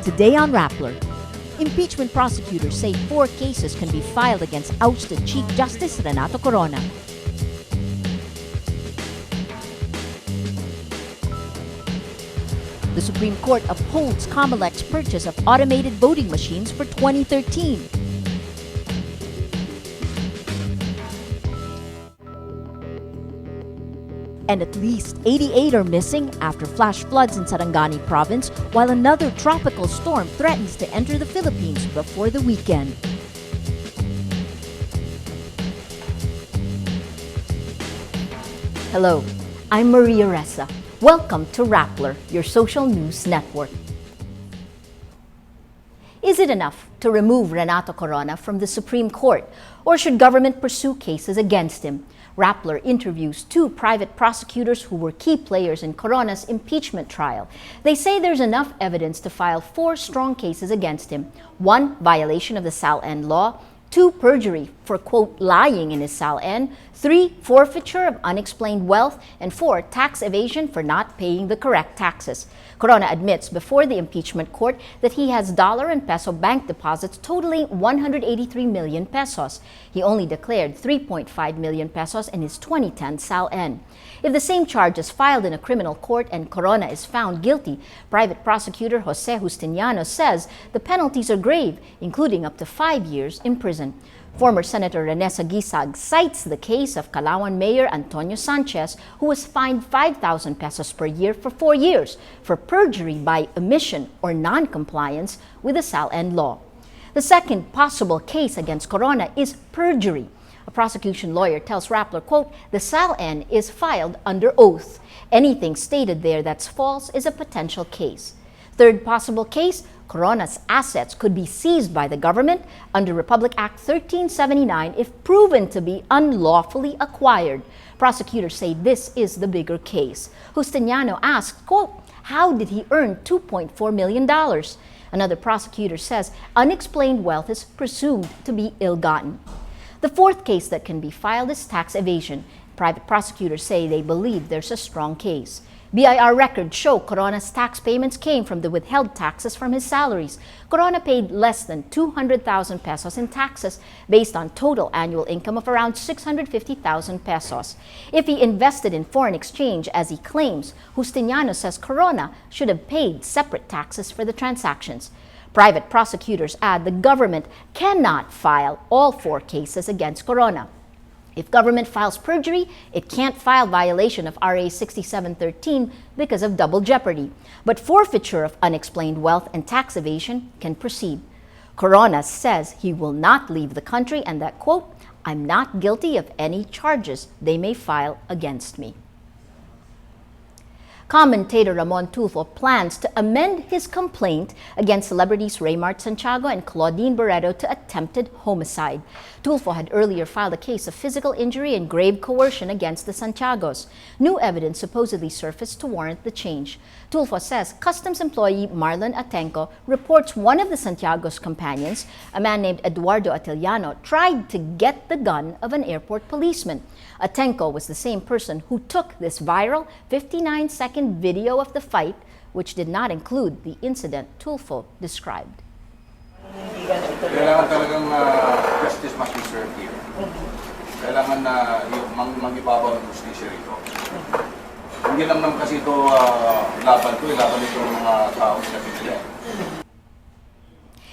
Today on Rappler, impeachment prosecutors say 4 cases can be filed against ousted Chief Justice Renato Corona. The Supreme Court upholds Comelec's purchase of automated voting machines for 2013. And at least 88 are missing after flash floods in Sarangani province, while another tropical storm threatens to enter the Philippines before the weekend. Hello, I'm Maria Ressa. Welcome to Rappler, your social news network. Is it enough to remove Renato Corona from the Supreme Court, or should government pursue cases against him? Rappler interviews 2 private prosecutors who were key players in Corona's impeachment trial. They say there's enough evidence to file 4 strong cases against him. 1, violation of the SAL-N law. 2, perjury for, quote, lying in his SAL-N. 3, forfeiture of unexplained wealth. And 4, tax evasion for not paying the correct taxes. Corona admits before the impeachment court that he has dollar and peso bank deposits totaling 183 million pesos. He only declared 3.5 million pesos in his 2010 SAL-N. If the same charge is filed in a criminal court and Corona is found guilty, private prosecutor Jose Justiniano says the penalties are grave, including up to 5 years in prison. Former Senator Rene Sagisag cites the case of Calauan Mayor Antonio Sanchez, who was fined 5,000 pesos per year for 4 years for perjury by omission or non-compliance with the SAL-N law. The second possible case against Corona is perjury. A prosecution lawyer tells Rappler, quote, the SAL-N is filed under oath. Anything stated there that's false is a potential case. Third possible case, Corona's assets could be seized by the government under Republic Act 1379 if proven to be unlawfully acquired. Prosecutors say this is the bigger case. Justiniano asked, quote, how did he earn $2.4 million? Another prosecutor says unexplained wealth is presumed to be ill-gotten. The fourth case that can be filed is tax evasion. Private prosecutors say they believe there's a strong case. BIR records show Corona's tax payments came from the withheld taxes from his salaries. Corona paid less than 200,000 pesos in taxes based on total annual income of around 650,000 pesos. If he invested in foreign exchange as he claims, Justiniano says Corona should have paid separate taxes for the transactions. Private prosecutors add the government cannot file all 4 cases against Corona. If government files perjury, it can't file violation of RA 6713 because of double jeopardy. But forfeiture of unexplained wealth and tax evasion can proceed. Corona says he will not leave the country and that, quote, I'm not guilty of any charges they may file against me. Commentator Ramon Tulfo plans to amend his complaint against celebrities Raymart Santiago and Claudine Barreto to attempted homicide. Tulfo had earlier filed a case of physical injury and grave coercion against the Santiagos. New evidence supposedly surfaced to warrant the change. Tulfo says customs employee Marlon Atenco reports one of the Santiagos' companions, a man named Eduardo Atiliano, tried to get the gun of an airport policeman. Atenco was the same person who took this viral 59-second video of the fight, which did not include the incident Tulfo described. Kailangan talagang justice must be served here. Kailangan na mag-ibabaw ng justisya rito. Hindi lang naman kasi ito laban itong mga taong na pinili.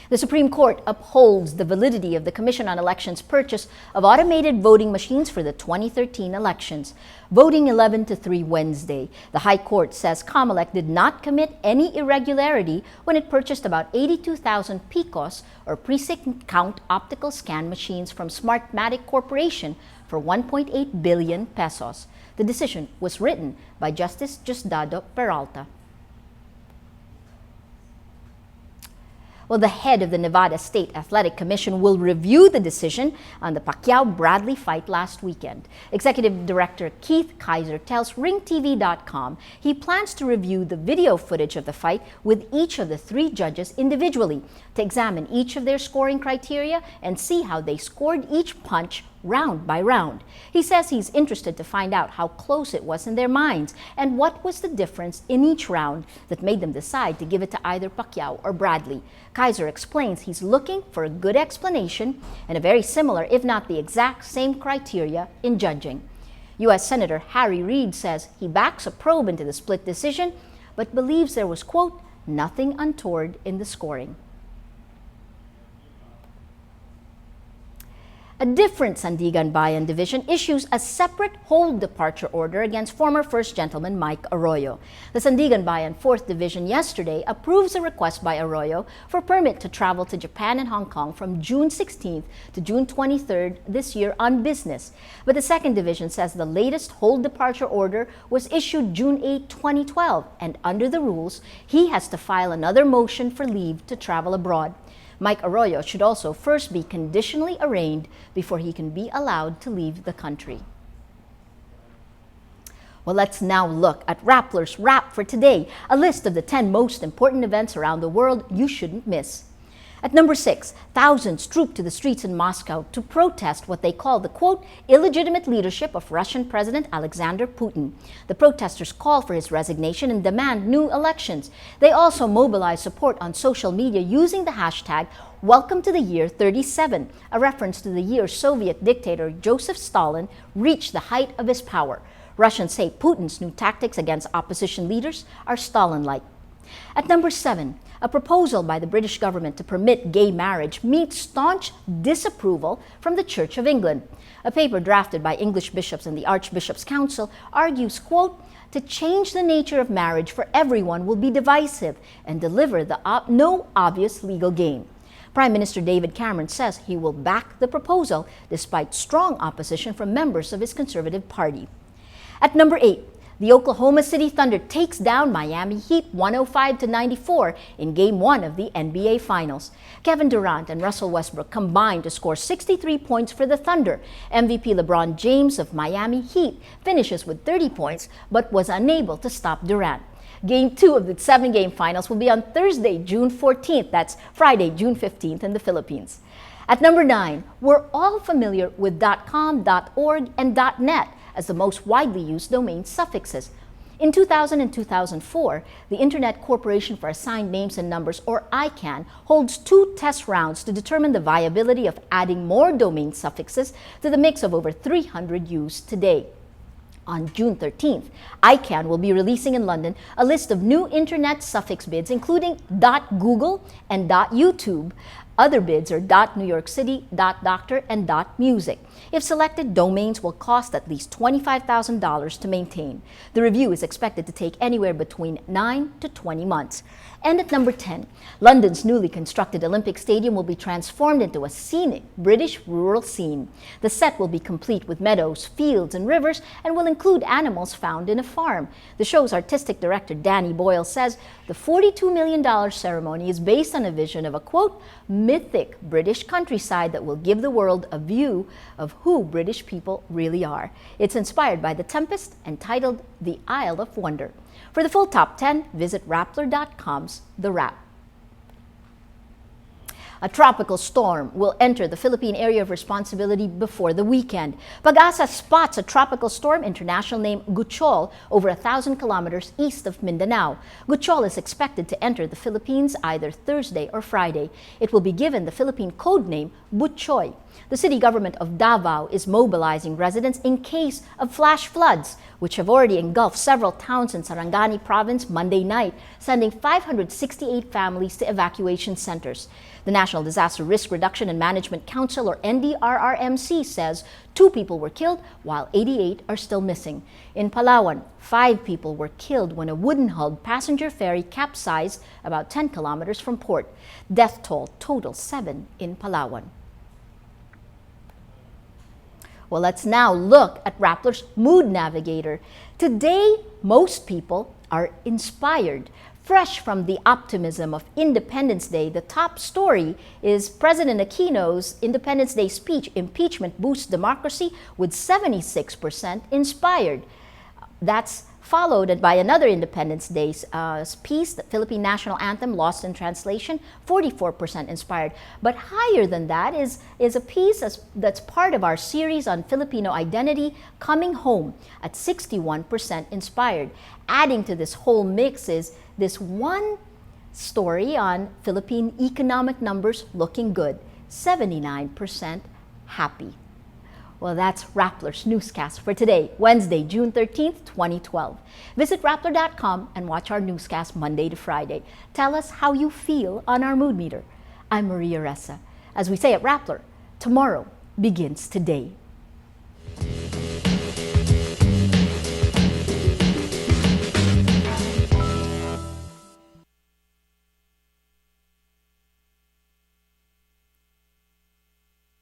The Supreme Court upholds the validity of the Commission on Elections' purchase of automated voting machines for the 2013 elections. Voting 11 to 3 Wednesday, the High Court says Comelec did not commit any irregularity when it purchased about 82,000 PICOs, or precinct count optical scan machines, from Smartmatic Corporation for 1.8 billion pesos. The decision was written by Justice Diosdado Peralta. Well, the head of the Nevada State Athletic Commission will review the decision on the Pacquiao-Bradley fight last weekend. Executive Director Keith Kaiser tells RingTV.com he plans to review the video footage of the fight with each of the 3 judges individually to examine each of their scoring criteria and see how they scored each punch round by round. He says he's interested to find out how close it was in their minds and what was the difference in each round that made them decide to give it to either Pacquiao or Bradley. Kaiser explains he's looking for a good explanation and a very similar, if not the exact same criteria in judging. U.S. Senator Harry Reid says he backs a probe into the split decision, but believes there was, quote, nothing untoward in the scoring. A different Sandigan Bayan division issues a separate hold departure order against former First Gentleman Mike Arroyo. The Sandigan Bayan 4th Division yesterday approves a request by Arroyo for permit to travel to Japan and Hong Kong from June 16th to June 23rd this year on business. But the 2nd Division says the latest hold departure order was issued June 8, 2012, and under the rules, he has to file another motion for leave to travel abroad. Mike Arroyo should also first be conditionally arraigned before he can be allowed to leave the country. Well, let's now look at Rappler's Wrap for today, a list of the 10 most important events around the world you shouldn't miss. At number 6, thousands trooped to the streets in Moscow to protest what they call the, quote, illegitimate leadership of Russian President Alexander Putin. The protesters call for his resignation and demand new elections. They also mobilize support on social media using the hashtag Welcome to the Year 37, a reference to the year Soviet dictator Joseph Stalin reached the height of his power. Russians say Putin's new tactics against opposition leaders are Stalin-like. At number 7, a proposal by the British government to permit gay marriage meets staunch disapproval from the Church of England. A paper drafted by English bishops and the Archbishops' Council argues, quote, to change the nature of marriage for everyone will be divisive and deliver no obvious legal gain. Prime Minister David Cameron says he will back the proposal despite strong opposition from members of his Conservative Party. At number 8, the Oklahoma City Thunder takes down Miami Heat 105-94 in Game 1 of the NBA Finals. Kevin Durant and Russell Westbrook combined to score 63 points for the Thunder. MVP LeBron James of Miami Heat finishes with 30 points but was unable to stop Durant. Game 2 of the 7-game finals will be on Thursday, June 14th. That's Friday, June 15th in the Philippines. At number 9, we're all familiar with .com, .org, and .net as the most widely used domain suffixes. In 2000 and 2004, the Internet Corporation for Assigned Names and Numbers, or ICANN, holds 2 test rounds to determine the viability of adding more domain suffixes to the mix of over 300 used today. On June 13th, ICANN will be releasing in London a list of new Internet suffix bids, including .google and .youtube. Other bids are .New York City, .doctor, and .music. If selected, domains will cost at least $25,000 to maintain. The review is expected to take anywhere between 9 to 20 months. And at number 10, London's newly constructed Olympic Stadium will be transformed into a scenic British rural scene. The set will be complete with meadows, fields, and rivers, and will include animals found in a farm. The show's artistic director, Danny Boyle, says the $42 million ceremony is based on a vision of a, quote, mythic British countryside that will give the world a view of who British people really are. It's inspired by The Tempest and titled The Isle of Wonder. For the full top 10, visit Rappler.com's The Wrap. A tropical storm will enter the Philippine area of responsibility before the weekend. Pag-asa spots a tropical storm, international name Guchol, over 1,000 kilometers east of Mindanao. Guchol is expected to enter the Philippines either Thursday or Friday. It will be given the Philippine code name Butchoy. The city government of Davao is mobilizing residents in case of flash floods, which have already engulfed several towns in Sarangani province Monday night, sending 568 families to evacuation centers. The National Disaster Risk Reduction and Management Council, or NDRRMC, says 2 people were killed while 88 are still missing. In Palawan, 5 people were killed when a wooden-hulled passenger ferry capsized about 10 kilometers from port. Death toll totals 7 in Palawan. Well, let's now look at Rappler's Mood Navigator. Today, most people are inspired. Fresh from the optimism of Independence Day, the top story is President Aquino's Independence Day speech, Impeachment Boosts Democracy, with 76% inspired. That's followed by another Independence Day piece, the Philippine National Anthem, Lost in Translation, 44% inspired. But higher than that is a piece that's part of our series on Filipino identity, Coming Home, at 61% inspired. Adding to this whole mix is this one story on Philippine economic numbers looking good, 79% happy. Well, that's Rappler's Newscast for today, Wednesday, June 13th, 2012. Visit Rappler.com and watch our newscast Monday to Friday. Tell us how you feel on our mood meter. I'm Maria Ressa. As we say at Rappler, tomorrow begins today.